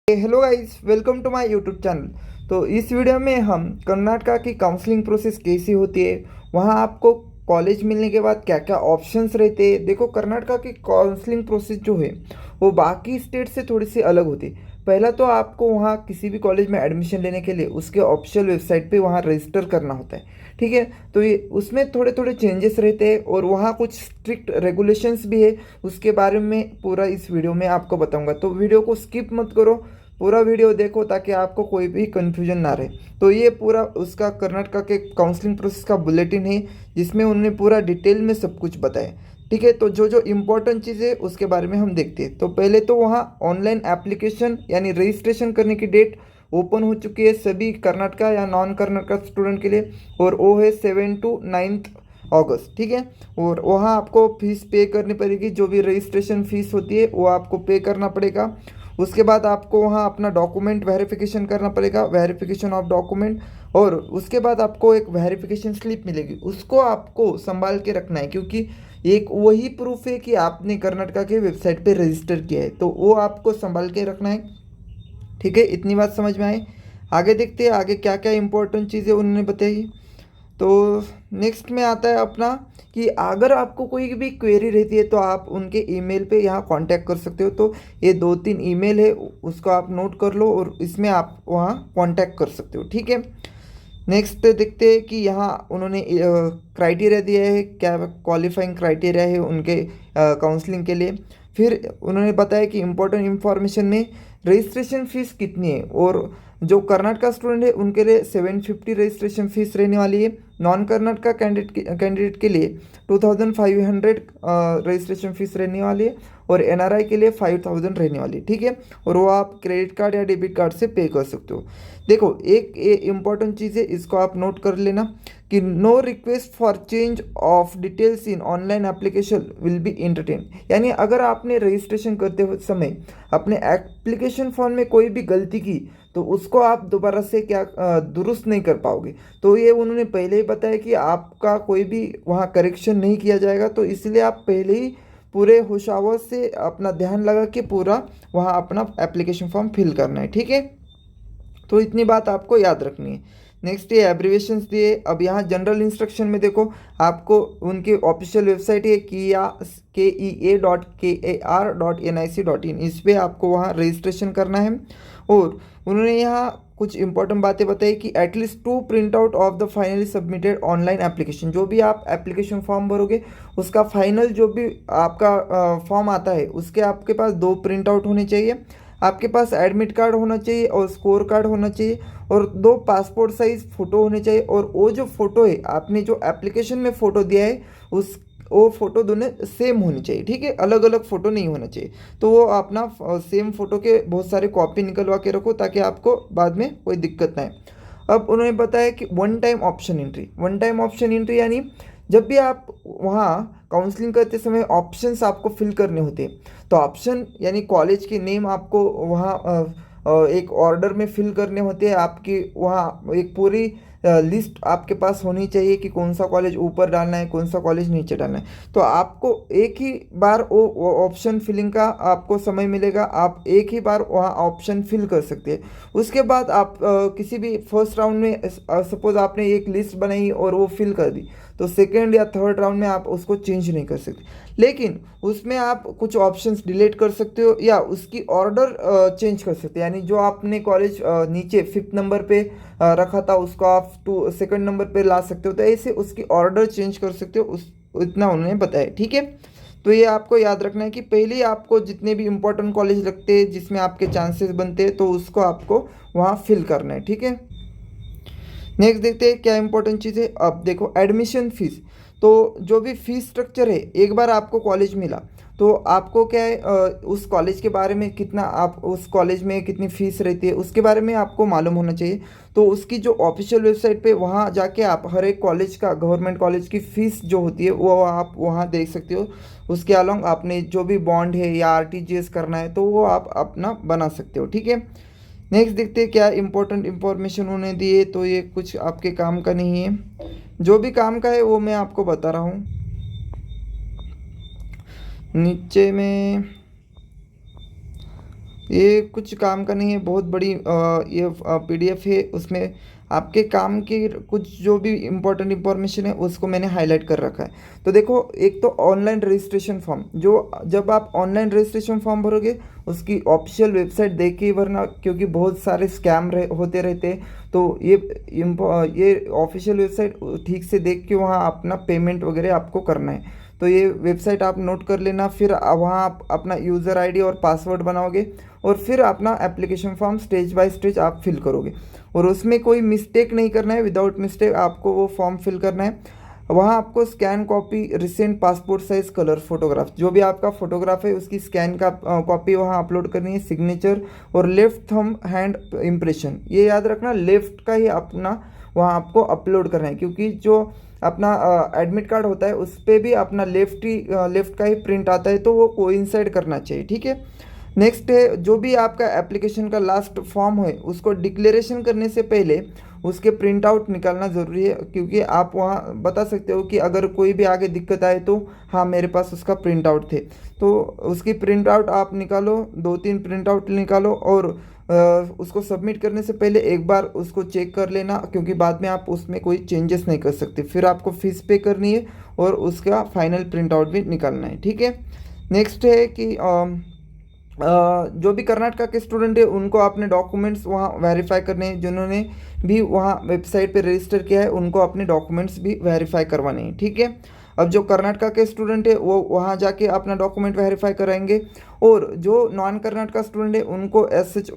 Hello guys, welcome to my YouTube channel. तो इस video में हम कर्नाटका की काउंसलिंग प्रोसेस कैसी होती है, वहाँ आपको कॉलेज मिलने के बाद क्या क्या ऑप्शंस रहते हैं। देखो, कर्नाटका की काउंसलिंग प्रोसेस जो है वो बाकी स्टेट से थोड़ी सी अलग होती है। पहला तो आपको वहाँ किसी भी कॉलेज में एडमिशन लेने के लिए उसके ऑफिशियल वेबसाइट पे वहाँ रजिस्टर करना होता है। ठीक है, तो ये उसमें थोड़े थोड़े चेंजेस रहते हैं और वहाँ कुछ स्ट्रिक्ट रेगुलेशंस भी है। उसके बारे में पूरा इस वीडियो में आपको बताऊंगा, तो वीडियो को स्किप मत करो, पूरा वीडियो देखो ताकि आपको कोई भी कन्फ्यूजन ना रहे। तो ये पूरा उसका कर्नाटका के काउंसलिंग प्रोसेस का बुलेटिन है, जिसमें उन्होंने पूरा डिटेल में सब कुछ बताया। ठीक है, तो जो जो इम्पोर्टेंट चीज़ है उसके बारे में हम देखते हैं। तो पहले तो वहाँ ऑनलाइन एप्लीकेशन यानी रजिस्ट्रेशन करने की डेट ओपन हो चुकी है सभी कर्नाटका या नॉन कर्नाटका स्टूडेंट के लिए, और वो है 7 to 9 अगस्त। ठीक है, और वहाँ आपको फीस पे करनी पड़ेगी, जो भी रजिस्ट्रेशन फीस होती है वो आपको पे करना पड़ेगा। उसके बाद आपको वहाँ अपना डॉक्यूमेंट वेरिफिकेशन करना पड़ेगा, वेरिफिकेशन ऑफ डॉक्यूमेंट। और उसके बाद आपको एक वेरिफिकेशन स्लिप मिलेगी, उसको आपको संभाल के रखना है, क्योंकि एक वही प्रूफ है कि आपने कर्नाटका के वेबसाइट पे रजिस्टर किया है, तो वो आपको संभाल के रखना है। ठीक है, इतनी बात समझ में आई। आगे देखते हैं आगे क्या क्या इंपॉर्टेंट चीज़ें उन्होंने बताई। तो नेक्स्ट में आता है अपना कि अगर आपको कोई भी क्वेरी रहती है तो आप उनके ईमेल पे यहाँ कांटेक्ट कर सकते हो। तो ये 2-3 ईमेल है, उसको आप नोट कर लो और इसमें आप वहाँ कांटेक्ट कर सकते हो। ठीक है, नेक्स्ट देखते हैं कि यहाँ उन्होंने क्राइटेरिया दिया है, क्या क्वालिफाइंग क्राइटेरिया है उनके काउंसलिंग के लिए। फिर उन्होंने बताया कि इम्पोर्टेंट इन्फॉर्मेशन में रजिस्ट्रेशन फ़ीस कितनी है, और जो कर्नाटका स्टूडेंट है उनके लिए 750 रजिस्ट्रेशन फ़ीस रहने वाली है। नॉन कर्नाटका कैंडिडेट के लिए 2500 रजिस्ट्रेशन फ़ीस रहने वाली है, और एनआरआई के लिए 5000 रहने वाली है। ठीक है, और वो आप क्रेडिट कार्ड या डेबिट कार्ड से पे कर सकते हो। देखो, एक ये इम्पॉर्टेंट चीज़ है, इसको आप नोट कर लेना कि no request for change of details in online application will be entertain. यानी अगर आपने रजिस्ट्रेशन करते हुए समय अपने एप्लीकेशन फॉर्म में कोई भी गलती की तो उसको आप दोबारा से दुरुस्त नहीं कर पाओगे। तो ये उन्होंने पहले ही बताया कि आपका कोई भी वहाँ करेक्शन नहीं किया जाएगा, तो इसलिए आप पहले ही पूरे होशावर से अपना ध्यान लगा के पूरा वहाँ अपना एप्लीकेशन फॉर्म फिल करना है। ठीक है, तो इतनी बात आपको याद रखनी है। नेक्स्ट ये एब्रीवेशंस दिए। अब यहाँ जनरल इंस्ट्रक्शन में देखो, आपको उनकी ऑफिशियल वेबसाइट है KEA.KAR.NIC.in, इस पर आपको वहाँ रजिस्ट्रेशन करना है। और उन्होंने यहाँ कुछ इंपॉर्टेंट बातें बताई कि at least 2 print out of the finally submitted online application. जो भी आप एप्लीकेशन फॉर्म भरोगे उसका फाइनल जो भी आपका फॉर्म आता है उसके आपके पास 2 प्रिंट आउट होने चाहिए। आपके पास एडमिट कार्ड होना चाहिए और स्कोर कार्ड होना चाहिए, और 2 पासपोर्ट साइज फ़ोटो होने चाहिए। और वो जो फ़ोटो है, आपने जो एप्लीकेशन में फ़ोटो दिया है उस वो फ़ोटो दोनों सेम होनी चाहिए। ठीक है, अलग अलग फ़ोटो नहीं होना चाहिए। तो वो अपना सेम फ़ोटो के बहुत सारे कॉपी निकलवा के रखो ताकि आपको बाद में कोई दिक्कत ना आए। अब उन्होंने बताया कि वन टाइम ऑप्शन एंट्री यानी जब भी आप वहाँ काउंसलिंग करते समय ऑप्शंस आपको फिल करने होते हैं, तो ऑप्शन यानी कॉलेज के नेम आपको वहाँ एक ऑर्डर में फिल करने होते हैं। आपकी वहाँ एक पूरी लिस्ट आपके पास होनी चाहिए कि कौन सा कॉलेज ऊपर डालना है, कौन सा कॉलेज नीचे डालना है। तो आपको एक ही बार वो ऑप्शन फिलिंग का आपको समय मिलेगा, आप एक ही बार वहाँ ऑप्शन फिल कर सकते हैं। उसके बाद आप किसी भी फर्स्ट राउंड में सपोज आपने एक लिस्ट बनाई और वो फिल कर दी, तो सेकेंड या थर्ड राउंड में आप उसको चेंज नहीं कर सकते। लेकिन उसमें आप कुछ ऑप्शंस डिलीट कर सकते हो या उसकी ऑर्डर चेंज कर सकते हो। यानी जो आपने कॉलेज नीचे 5th नंबर पे रखा था उसको आप 2nd नंबर पे ला सकते हो, तो ऐसे उसकी ऑर्डर चेंज कर सकते हो। उस इतना उन्होंने बताया। ठीक है, तो ये आपको याद रखना है कि पहले ही आपको जितने भी इंपॉर्टेंट कॉलेज लगते हैं जिसमें आपके चांसेस बनते हैं तो उसको आपको वहाँ फिल करना है। ठीक है, नेक्स्ट देखते हैं क्या इंपॉर्टेंट चीज़ है। अब देखो, एडमिशन फीस। तो जो भी फीस स्ट्रक्चर है, एक बार आपको कॉलेज मिला तो आपको क्या है, उस कॉलेज के बारे में कितना, आप उस कॉलेज में कितनी फ़ीस रहती है उसके बारे में आपको मालूम होना चाहिए। तो उसकी जो ऑफिशियल वेबसाइट पे वहाँ जाके आप हर एक कॉलेज का, गवर्नमेंट कॉलेज की फ़ीस जो होती है वो आप वहाँ देख सकते हो। उसके अलावा आपने जो भी बॉन्ड है या आरटीजीएस करना है तो वो आप अपना बना सकते हो। ठीक है, नेक्स्ट देखते हैं क्या इंपॉर्टेंट इंफॉर्मेशन उन्होंने दिए। तो ये कुछ आपके काम का नहीं है, जो भी काम का है वो मैं आपको बता रहा हूँ। नीचे में ये कुछ काम का नहीं है, बहुत बड़ी ये पीडीएफ है। उसमें आपके काम की कुछ जो भी इम्पोर्टेंट इंफॉर्मेशन है उसको मैंने हाईलाइट कर रखा है। तो देखो, एक तो ऑनलाइन रजिस्ट्रेशन फॉर्म, जो जब आप ऑनलाइन रजिस्ट्रेशन फॉर्म भरोगे उसकी ऑफिशियल वेबसाइट देख के ही भरना, क्योंकि बहुत सारे स्कैम होते रहते हैं। तो ये ऑफिशियल वेबसाइट ठीक से देख के वहाँ अपना पेमेंट वगैरह आपको करना है। तो ये वेबसाइट आप नोट कर लेना। फिर वहाँ आप अपना यूज़र आईडी और पासवर्ड बनाओगे और फिर अपना application form stage by stage आप फिल करोगे, और उसमें कोई मिस्टेक नहीं करना है। विदाउट मिस्टेक आपको वो फॉर्म फिल करना है। वहाँ आपको scan copy recent passport size colour photograph, जो भी आपका फोटोग्राफ है उसकी स्कैन का कॉपी वहाँ अपलोड करनी है। सिग्नेचर और लेफ्ट थंब हैंड इम्प्रेशन, ये याद रखना, लेफ्ट का ही अपना वहाँ आपको अपलोड करना है, क्योंकि जो अपना एडमिट कार्ड होता है उस पर भी अपना लेफ्ट का ही प्रिंट आता है, तो वो कोइंसाइड करना चाहिए। ठीक है। नेक्स्ट है, जो भी आपका एप्लीकेशन का लास्ट फॉर्म है उसको डिक्लेरेशन करने से पहले उसके प्रिंट आउट निकालना ज़रूरी है, क्योंकि आप वहाँ बता सकते हो कि अगर कोई भी आगे दिक्कत आए तो हाँ मेरे पास उसका प्रिंट आउट थे। तो उसकी प्रिंट आउट आप निकालो, 2-3 प्रिंट आउट निकालो, और उसको सबमिट करने से पहले एक बार उसको चेक कर लेना, क्योंकि बाद में आप उसमें कोई चेंजेस नहीं कर सकते। फिर आपको फीस पे करनी है और उसका फाइनल प्रिंट आउट भी निकालना है। ठीक है। नेक्स्ट है कि जो भी कर्नाटका के स्टूडेंट है उनको अपने डॉक्यूमेंट्स वहाँ वेरीफाई करने हैं। जिन्होंने भी वहाँ वेबसाइट पे रजिस्टर किया है उनको अपने डॉक्यूमेंट्स भी वेरीफाई करवाने हैं। ठीक है। अब जो कर्नाटका के स्टूडेंट है वो वहाँ जाके अपना डॉक्यूमेंट वेरीफाई कराएंगे, और जो नॉन कर्नाटका स्टूडेंट है उनको एज सच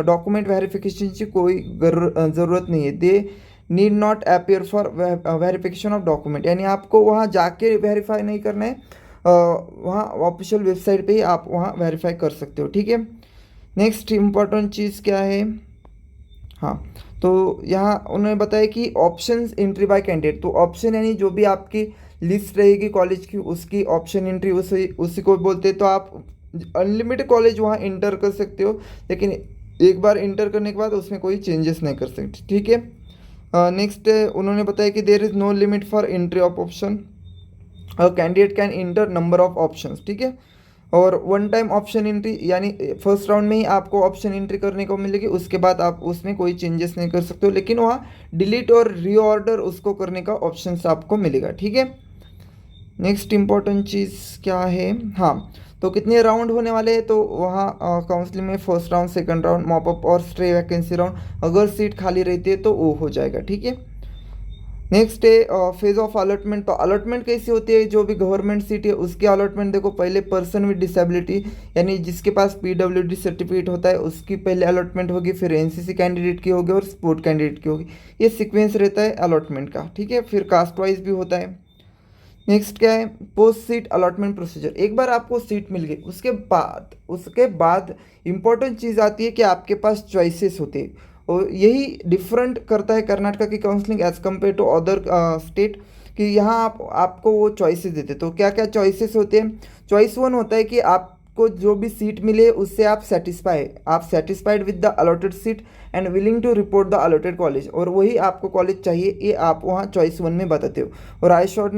डॉक्यूमेंट वेरिफिकेशन की कोई ज़रूरत नहीं है। They need not appear for verification of document, यानी आपको वहाँ जाके वेरीफाई नहीं करना है, वहाँ ऑफिशियल वेबसाइट पे ही आप वहाँ वेरीफाई कर सकते हो। ठीक है। नेक्स्ट इम्पॉर्टेंट चीज़ क्या है, हाँ, तो यहाँ उन्होंने बताया कि ऑप्शंस एंट्री बाय कैंडिडेट। तो ऑप्शन यानी जो भी आपकी लिस्ट रहेगी कॉलेज की उसकी ऑप्शन एंट्री उसी को बोलते हैं। तो आप अनलिमिटेड कॉलेज वहाँ इंटर कर सकते हो, लेकिन एक बार इंटर करने के बाद उसमें कोई चेंजेस नहीं कर सकते। ठीक है। नेक्स्ट उन्होंने बताया कि there is no limit for entry of option, candidate can enter number of options. ठीक है। और वन टाइम ऑप्शन एंट्री, यानी फर्स्ट राउंड में ही आपको ऑप्शन एंट्री करने को मिलेगी, उसके बाद आप उसमें कोई चेंजेस नहीं कर सकते हो, लेकिन वहाँ डिलीट और रीऑर्डर उसको करने का ऑप्शन आपको मिलेगा। ठीक है। नेक्स्ट इम्पॉर्टेंट चीज़ क्या है, हाँ, तो कितने राउंड होने वाले हैं, तो वहाँ काउंसलिंग में first round, second round, mop up और स्ट्रे वैकेंसी राउंड। अगर सीट खाली रहती है तो वो हो जाएगा। ठीक है। नेक्स्ट है फेज ऑफ अलॉटमेंट। तो अलॉटमेंट कैसी होती है, जो भी गवर्नमेंट सीट है उसकी अलॉटमेंट देखो, पहले पर्सन विद डिसेबिलिटी यानी जिसके पास पीडब्ल्यूडी सर्टिफिकेट होता है उसकी पहले अलॉटमेंट होगी, फिर एनसीसी कैंडिडेट की होगी और स्पोर्ट कैंडिडेट की होगी। ये सीक्वेंस रहता है अलॉटमेंट का। ठीक है। फिर कास्ट वाइज भी होता है। नेक्स्ट क्या है, पोस्ट सीट अलॉटमेंट प्रोसीजर। एक बार आपको सीट मिल गई उसके बाद इंपॉर्टेंट चीज़ आती है कि आपके पास चॉइसेस होते हैं, और यही डिफरेंट करता है कर्नाटका की counselling as compare to other state, कि यहाँ आपको वो चॉइसेस देते। तो क्या क्या चॉइसेस होते हैं, चॉइस 1 होता है कि आपको जो भी सीट मिले उससे आप satisfied with the allotted seat and willing to report the allotted college, और वही आपको कॉलेज चाहिए, ये आप वहाँ चॉइस 1 में बताते हो। और I should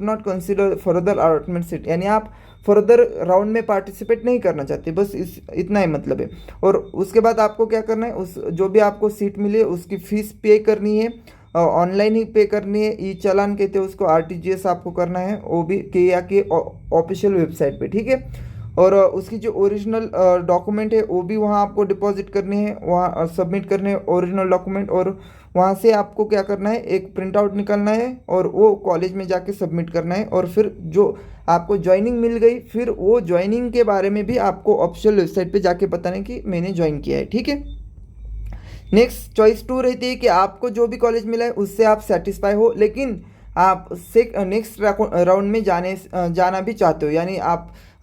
not consider further allotment seat, यानी आप फर्दर राउंड में पार्टिसिपेट नहीं करना चाहते, बस इतना ही मतलब है। और उसके बाद आपको क्या करना है, उस जो भी आपको सीट मिली है उसकी फ़ीस पे करनी है, ऑनलाइन ही पे करनी है। ई चालान कहते हैं उसको, आरटीजीएस आपको करना है, वो भी के ऑफिशियल वेबसाइट पे। ठीक है। और उसकी जो ओरिजिनल डॉक्यूमेंट है वो भी वहाँ आपको डिपॉजिट करने हैं, वहाँ सबमिट करने हैं ओरिजिनल डॉक्यूमेंट, और वहाँ से आपको क्या करना है, एक प्रिंट आउट निकालना है और वो कॉलेज में जाके सबमिट करना है। और फिर जो आपको ज्वाइनिंग मिल गई, फिर वो ज्वाइनिंग के बारे में भी आपको ऑफिशियल वेबसाइट पे जाके बताना है कि मैंने ज्वाइन किया है। ठीक है। नेक्स्ट चॉइस 2 रहती है कि आपको जो भी कॉलेज मिला है उससे आप सेटिस्फाई हो, लेकिन आप से नेक्स्ट राउंड में जाना भी चाहते हो, यानी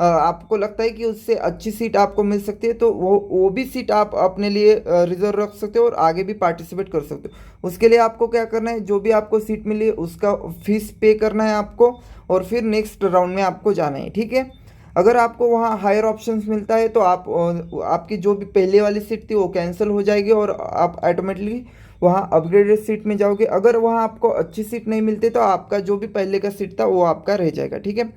आपको लगता है कि उससे अच्छी सीट आपको मिल सकती है, तो वो भी सीट आप अपने लिए रिजर्व रख सकते हो और आगे भी पार्टिसिपेट कर सकते हो। उसके लिए आपको क्या करना है, जो भी आपको सीट मिली है उसका फीस पे करना है आपको, और फिर नेक्स्ट राउंड में आपको जाना है। ठीक है। अगर आपको वहाँ हायर ऑप्शंस मिलता है तो आपकी जो भी पहले वाली सीट थी वो कैंसिल हो जाएगी और आप ऑटोमेटिकली वहाँ अपग्रेडेड सीट में जाओगे। अगर वहाँ आपको अच्छी सीट नहीं मिलती तो आपका जो भी पहले का सीट था वो आपका रह जाएगा। ठीक है।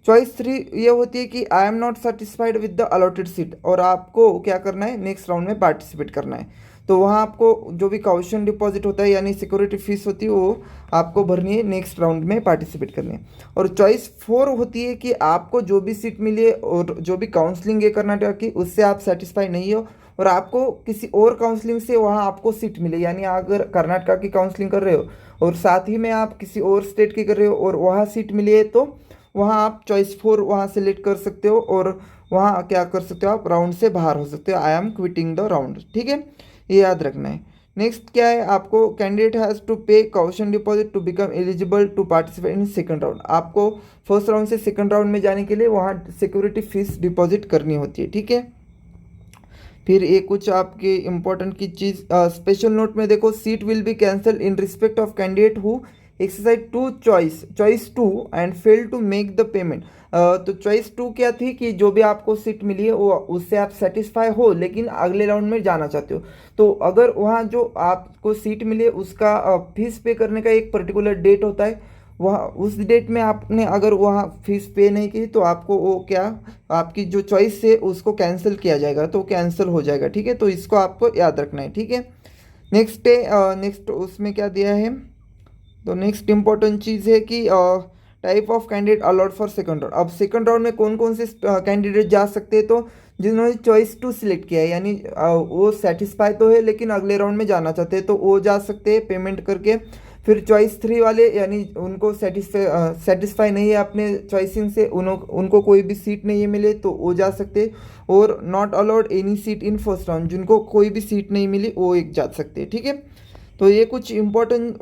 चॉइस 3 ये होती है कि I am not satisfied with the allotted seat, और आपको क्या करना है, नेक्स्ट राउंड में पार्टिसिपेट करना है। तो वहाँ आपको जो भी काउशन डिपॉजिट होता है यानी सिक्योरिटी फीस होती है वो आपको भरनी है, नेक्स्ट राउंड में पार्टिसिपेट करनी है। और चॉइस 4 होती है कि आपको जो भी सीट मिली है और जो भी काउंसलिंग है कर्नाटक की उससे आप सेटिस्फाई नहीं हो और आपको किसी और काउंसलिंग से वहाँ आपको सीट मिले, यानी अगर कर्नाटक की काउंसलिंग कर रहे हो और साथ ही में आप किसी और स्टेट की कर रहे हो और वहाँ सीट मिली है तो वहाँ आप चॉइस 4 वहाँ सेलेक्ट कर सकते हो और वहाँ क्या कर सकते हो, आप राउंड से बाहर हो सकते हो, I am quitting the round. ठीक है, ये याद रखना है। नेक्स्ट क्या है, आपको candidate has to pay caution deposit to become eligible to participate in second round. आपको फर्स्ट राउंड से सेकंड राउंड में जाने के लिए वहाँ सिक्योरिटी फीस डिपॉजिट करनी होती है। ठीक है, फिर ये कुछ आपके इंपॉर्टेंट की चीज़ स्पेशल नोट में देखो, seat will be cancel in respect of candidate who exercise to choice 2 and fail to make the payment. तो चॉइस 2 क्या थी कि जो भी आपको सीट मिली है वो उससे आप सेटिस्फाई हो लेकिन अगले राउंड में जाना चाहते हो, तो अगर वहाँ जो आपको सीट मिली है उसका फीस पे करने का एक पर्टिकुलर डेट होता है, वह उस डेट में आपने अगर वहाँ फीस पे नहीं की तो आपको वो क्या, आपकी जो चॉइस है उसको कैंसिल किया जाएगा, तो कैंसिल हो जाएगा। ठीक है, तो इसको आपको याद रखना है। ठीक है, नेक्स्ट है, नेक्स्ट उसमें क्या दिया है, तो नेक्स्ट इंपॉर्टेंट चीज़ है कि type of candidate a lot for second round. अब सेकंड राउंड में कौन कौन से कैंडिडेट जा सकते हैं, तो जिन्होंने चॉइस 2 सिलेक्ट किया है यानी वो सेटिस्फाई तो है लेकिन अगले राउंड में जाना चाहते हैं तो वो जा सकते हैं पेमेंट करके। फिर चॉइस 3 वाले यानी उनको सेटिस्फाई नहीं है अपने चॉइसिंग से, उनको कोई भी सीट नहीं मिले तो वो जा सकते, और not allowed any seat in first round, जिनको कोई भी सीट नहीं मिली वो एक जा सकते हैं। ठीक है, तो ये कुछ इम्पोर्टेंट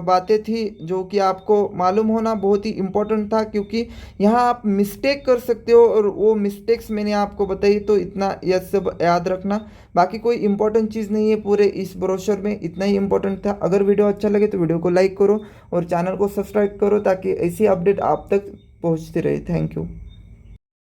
बातें थी जो कि आपको मालूम होना बहुत ही इम्पोर्टेंट था, क्योंकि यहाँ आप मिस्टेक कर सकते हो और वो मिस्टेक्स मैंने आपको बताई, तो इतना यह सब याद रखना। बाकी कोई इंपॉर्टेंट चीज़ नहीं है पूरे इस ब्रोशर में, इतना ही इंपॉर्टेंट था। अगर वीडियो अच्छा लगे तो वीडियो को लाइक करो और चैनल को सब्सक्राइब करो ताकि ऐसी अपडेट आप तक पहुँचती रहे। Thank you.